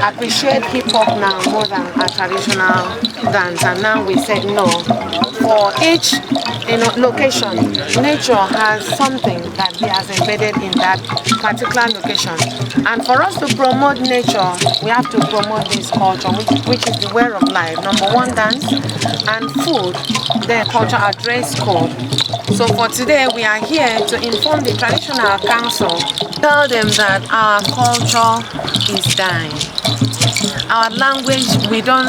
appreciate hip-hop now more than our traditional dance, and now we said no. For each location, nature has something that he has embedded in that particular location. And for us to promote nature, we have to promote this culture, which is the way of life. Number one, dance, and food, then culture, our dress code. So for today, we are here to inform the traditional council, tell them that our culture is dying. Our language, we don't,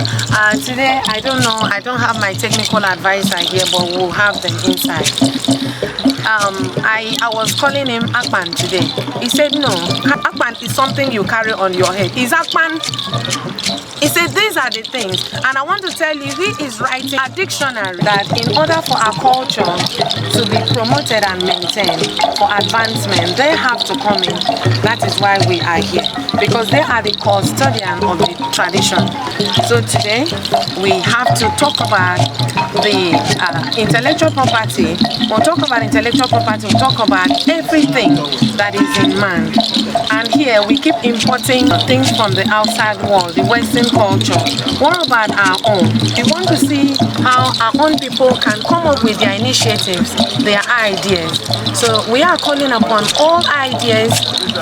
today, I don't know, I don't have my technical advisor here, but we'll have them inside. I was calling him Akpan today. He said, no, Akpan is something you carry on your head. Is Akpan? He said, these are the things. And I want to tell you, he is writing a dictionary that in order for our culture to be promoted and maintained for advancement, they have to come in. That is why we are here, because they are the custodian of the tradition. So today, we have to talk about the intellectual property. We'll talk about intellectual property, we'll talk about everything that is in man. And here, we keep importing things from the outside world, the Western culture. What about our own? We want to see how our own people can come up with their initiatives, their ideas. So we are calling upon all ideas,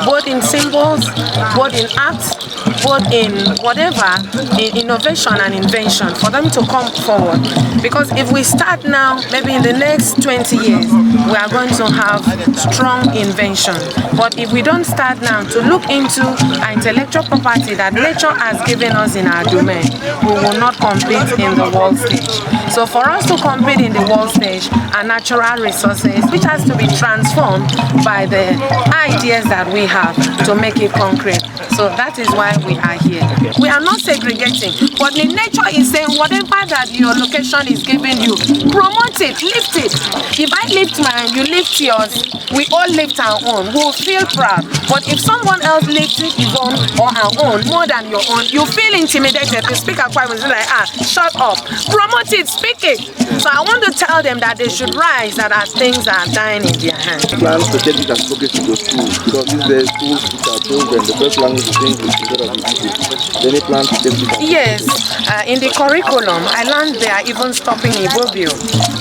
both in symbols, both in arts, both in whatever, in innovation and invention, for them to come forward. Because if we start now, maybe in the next 20 years, we are going to have strong invention. But if we don't start now to look into our intellectual property that nature has given us in our domain, we will not compete in the world stage. So for us to compete in the world stage, our natural resources, which has to be transformed by the ideas that we have to make it concrete. So that is why we are here. We are not segregating, but the nature is saying whatever that your location is giving you, promote it, lift it. If I lift mine, you lift yours, we all lift our own, we'll feel proud. But if someone else lifts his own or our own more than your own, you feel intimidated to speak Akwa Ibom, like, shut up. Promote it, speak it. So I want to tell them that they should rise, that our things are dying in their hands. Plans to take it and focus to the schools, because these days schools which are children, the first language is English instead of English. Any plans to take it? Yes, in the curriculum, I learned they are even stopping Ibobio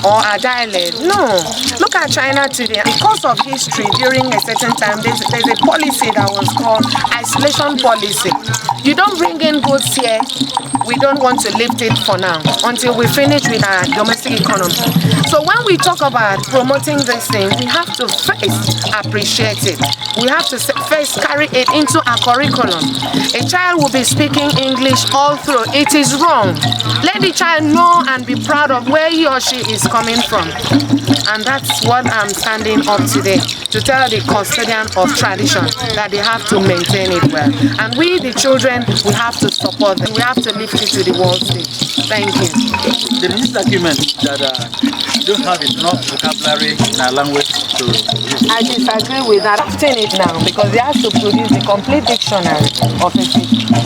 or a dialect. No, look at China today. Because of history, during a certain time, there's a policy that was called isolation policy. You don't bring in goods here, we don't want to lift it for now until we finish with our domestic economy. So when we talk about promoting this thing, we have to first appreciate it. We have to first carry it into our curriculum. A child will be speaking English all through. It is wrong. Let the child know and be proud of where he or she is coming from. And that's what I'm standing up today, to tell the custodian of tradition that they have to maintain it well. And we, the children, we have to support them. We have to lift it to the world stage. Thank you. There is argument that we don't have enough vocabulary in our language to use. I disagree with that. I've seen it now because they have to produce a complete dictionary of it.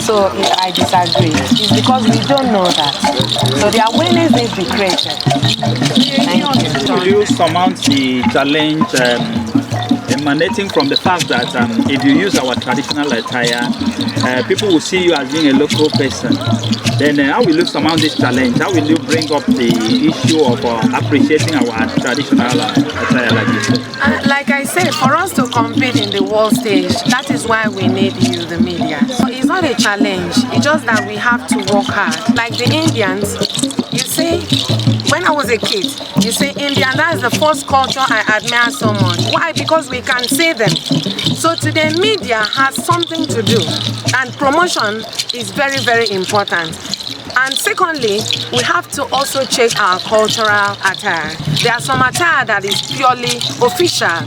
So I disagree. It's because we don't know that. So the awareness needs to be created. Thank you. Will you surmount the challenge emanating from the fact that if you use our traditional attire, people will see you as being a local person? Then how will you surmount this challenge? How will you bring up the issue of appreciating our traditional attire like this? Like I said, for us to compete in the world stage, that is why we need you, the media. So it's not a challenge, it's just that we have to work hard. Like the Indians, you see, when I was a kid, you say Indian, that is the first culture I admire so much. Why? Because we can see them. So today, media has something to do, and promotion is very, very important. And secondly, we have to also check our cultural attire. There are some attire that is purely official,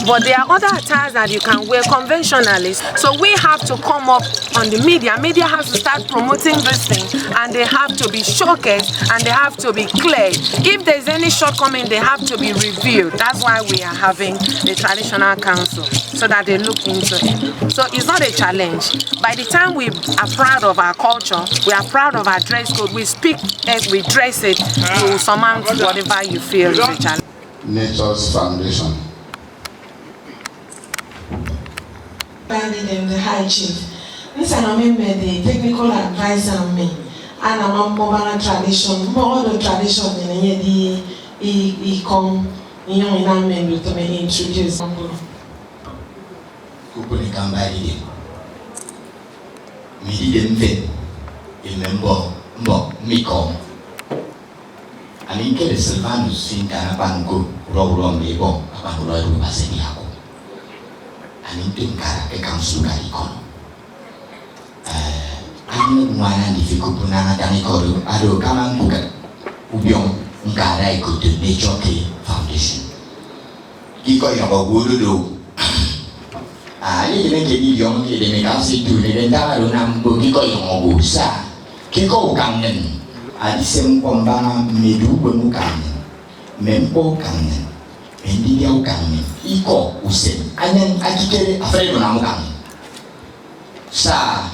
but there are other attires that you can wear conventionally. So we have to come up on the media. Media has to start promoting this thing, and they have to be showcased, and they have to be clear. If there's any shortcoming, they have to be reviewed. That's why we are having the traditional council, so that they look into it. So it's not a challenge. By the time we are proud of our culture, we are proud of our dress code, we speak as we dress it, you will surmount whatever you feel is a challenge. Nature's foundation. The High Chief. This is the technical advisor me. And I'm a tradition, more the tradition in the come in our member to me introduce. Kupuni kambali midi demve imembo mbo mikom alinke de Silvanus sinta bango ro mebo abango ro baseni yako alinke ngara ke kansu kali kono ani mwana ndi fikupuna ngani koru ado kama nguka ubion ngara ikutu Nature Foundation kiko yako gudu ini dengan jadi yang ini kasih tu ni dan dah nak bagi kau yang mau usah, kau kangen, adi sempomba medu benu kangen, mempo kangen, endi dia kangen, iko usen, anyan akikere afre benu kangen, sa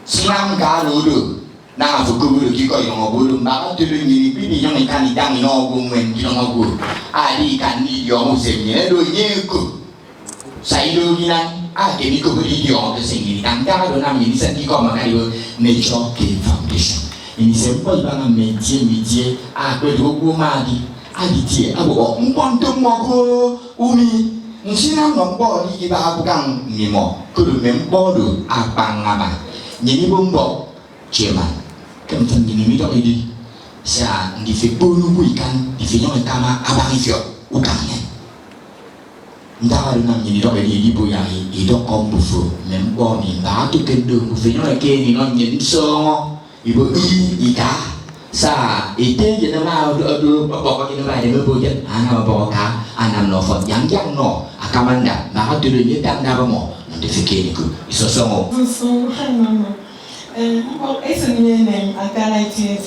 siang kalau tu, na fuku bulu kau yang mau bulu, maka tu ni pilih yang ikan idang yang mau bulu, yang mau bulu, adi ikan ni yang usen ni, ada nyeku. Saya dulu bilang, kami kau beri dia orang kesini. Tanda ada nama ini sendiri kau makan itu Nature Foundation. Ini semua ibarat media, aku dulu mati, dia, aku orang tu mau umi, mesti nak nombor ni ibarat bukan memo, kudu member tu apa ngama, ini bombo, cuman, kemudian ini minta ini, saya di Facebook ikan, di Facebook kama abang itu, ukannya. Nda nang ni do ni ibu yang ido kombufu membo ni ba tu kendo fino ke ni no nyen so ibu ika sa ite je na ma do pokok ni ba de bo je ana ba ka ana no fo yang no akamanda ba tu ni tanda ba mo ndi fikiri ku iso so mo so no ese ni ne akala iti